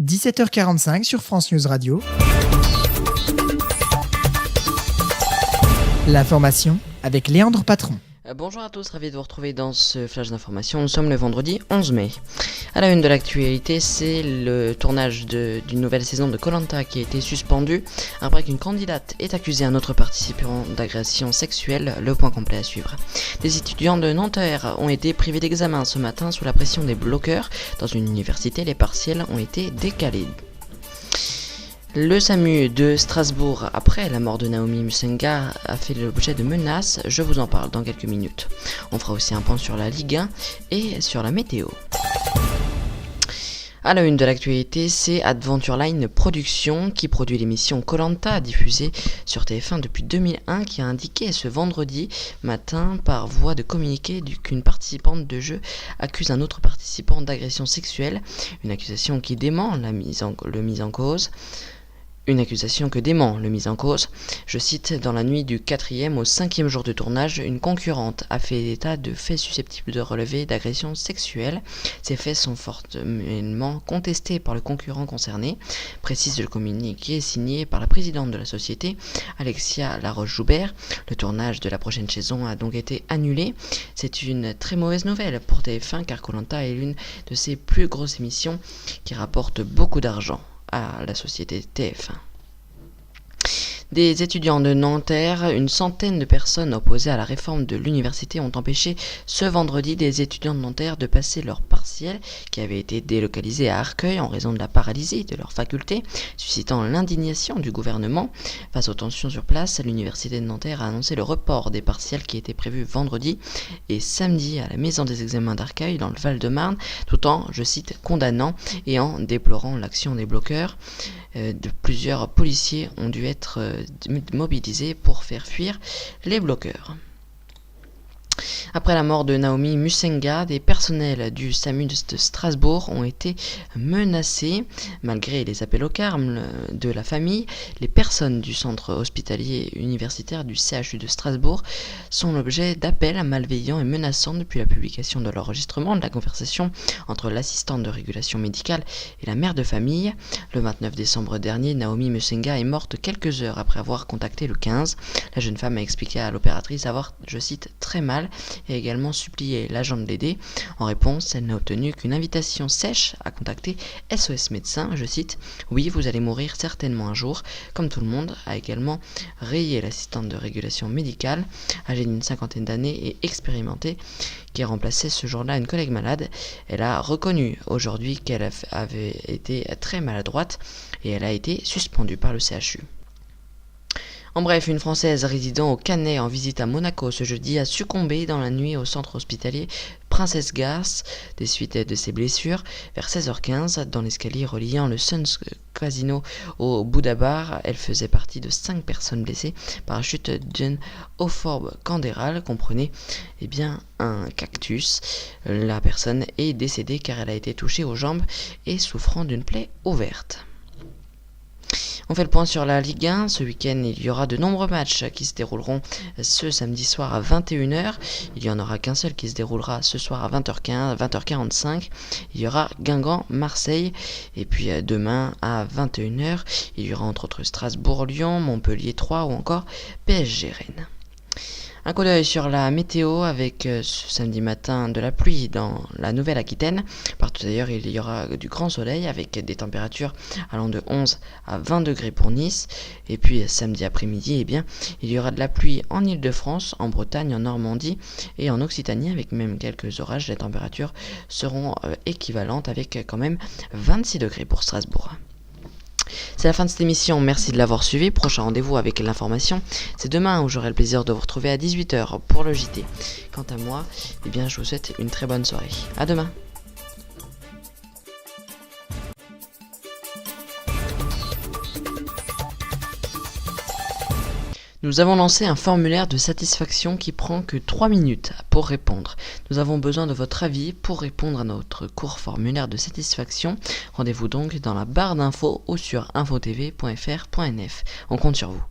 17h45 sur France News Radio. L'information avec Léandre Patron. Bonjour à tous, ravi de vous retrouver dans ce flash d'information. Nous sommes le vendredi 11 mai. À la une de l'actualité, c'est le tournage d'une nouvelle saison de Koh-Lanta qui a été suspendu après qu'une candidate ait accusé un autre participant d'agression sexuelle. Le point complet à suivre. Des étudiants de Nanterre ont été privés d'examen ce matin sous la pression des bloqueurs. Dans une université, les partiels ont été décalés. Le SAMU de Strasbourg, après la mort de Naomi Musenga, a fait l'objet de menaces. Je vous en parle dans quelques minutes. On fera aussi un point sur la Ligue 1 et sur la météo. À la une de l'actualité, c'est Adventureline Productions qui produit l'émission Koh-Lanta, diffusée sur TF1 depuis 2001, qui a indiqué ce vendredi matin par voie de communiqué qu'une participante de jeu accuse un autre participant d'agression sexuelle, une accusation qui dément le mise en cause. Une accusation que dément le mis en cause. Je cite, dans la nuit du 4e au 5e jour de tournage, une concurrente a fait état de faits susceptibles de relever d'agressions sexuelles. Ces faits sont fortement contestés par le concurrent concerné, précise le communiqué signé par la présidente de la société, Alexia Laroche-Joubert. Le tournage de la prochaine saison a donc été annulé. C'est une très mauvaise nouvelle pour TF1 car Koh-Lanta est l'une de ses plus grosses émissions qui rapporte beaucoup d'argent à la société TF1. Des étudiants de Nanterre, une centaine de personnes opposées à la réforme de l'université ont empêché ce vendredi des étudiants de Nanterre de passer leur partiel qui avait été délocalisé à Arcueil en raison de la paralysie de leur faculté, suscitant l'indignation du gouvernement. Face aux tensions sur place, l'université de Nanterre a annoncé le report des partiels qui étaient prévus vendredi et samedi à la maison des examens d'Arcueil dans le Val-de-Marne, tout en, je cite, condamnant et en déplorant l'action des bloqueurs. Plusieurs policiers ont dû être mobilisés pour faire fuir les bloqueurs. Après la mort de Naomi Musenga, des personnels du SAMU de Strasbourg ont été menacés. Malgré les appels au calme de la famille, les personnes du centre hospitalier universitaire du CHU de Strasbourg sont l'objet d'appels malveillants et menaçants depuis la publication de l'enregistrement de la conversation entre l'assistante de régulation médicale et la mère de famille. Le 29 décembre dernier, Naomi Musenga est morte quelques heures après avoir contacté le 15. La jeune femme a expliqué à l'opératrice avoir, je cite, très mal et également supplié l'agent de l'aider. En réponse, elle n'a obtenu qu'une invitation sèche à contacter SOS Médecins. Je cite, « Oui, vous allez mourir certainement un jour », comme tout le monde, a également rayé l'assistante de régulation médicale, âgée d'une cinquantaine d'années et expérimentée, qui a remplacé ce jour-là une collègue malade. Elle a reconnu aujourd'hui qu'elle avait été très maladroite et elle a été suspendue par le CHU. En bref, une Française résidant au Canet en visite à Monaco ce jeudi a succombé dans la nuit au centre hospitalier Princess Gas des suites de ses blessures. Vers 16h15, dans l'escalier reliant le Suns Casino au Bouddha Bar, elle faisait partie de 5 personnes blessées par la chute d'une euphorbe candérale, comprenait un cactus. La personne est décédée car elle a été touchée aux jambes et souffrant d'une plaie ouverte. On fait le point sur la Ligue 1. Ce week-end, il y aura de nombreux matchs qui se dérouleront ce samedi soir à 21h. Il n'y en aura qu'un seul qui se déroulera ce soir à 20h15, 20h45. Il y aura Guingamp-Marseille. Et puis demain à 21h, il y aura entre autres Strasbourg-Lyon, Montpellier-3 ou encore PSG-Rennes. Un coup d'œil sur la météo avec ce samedi matin de la pluie dans la Nouvelle-Aquitaine. Partout d'ailleurs, il y aura du grand soleil avec des températures allant de 11 à 20 degrés pour Nice. Et puis samedi après-midi, il y aura de la pluie en Île-de-France, en Bretagne, en Normandie et en Occitanie avec même quelques orages. Les températures seront équivalentes avec quand même 26 degrés pour Strasbourg. C'est la fin de cette émission, merci de l'avoir suivi. Prochain rendez-vous avec l'information, c'est demain où j'aurai le plaisir de vous retrouver à 18h pour le JT. Quant à moi, je vous souhaite une très bonne soirée. À demain. Nous avons lancé un formulaire de satisfaction qui prend que 3 minutes pour répondre. Nous avons besoin de votre avis pour répondre à notre court formulaire de satisfaction. Rendez-vous donc dans la barre d'infos ou sur infotv.fr.nf. On compte sur vous.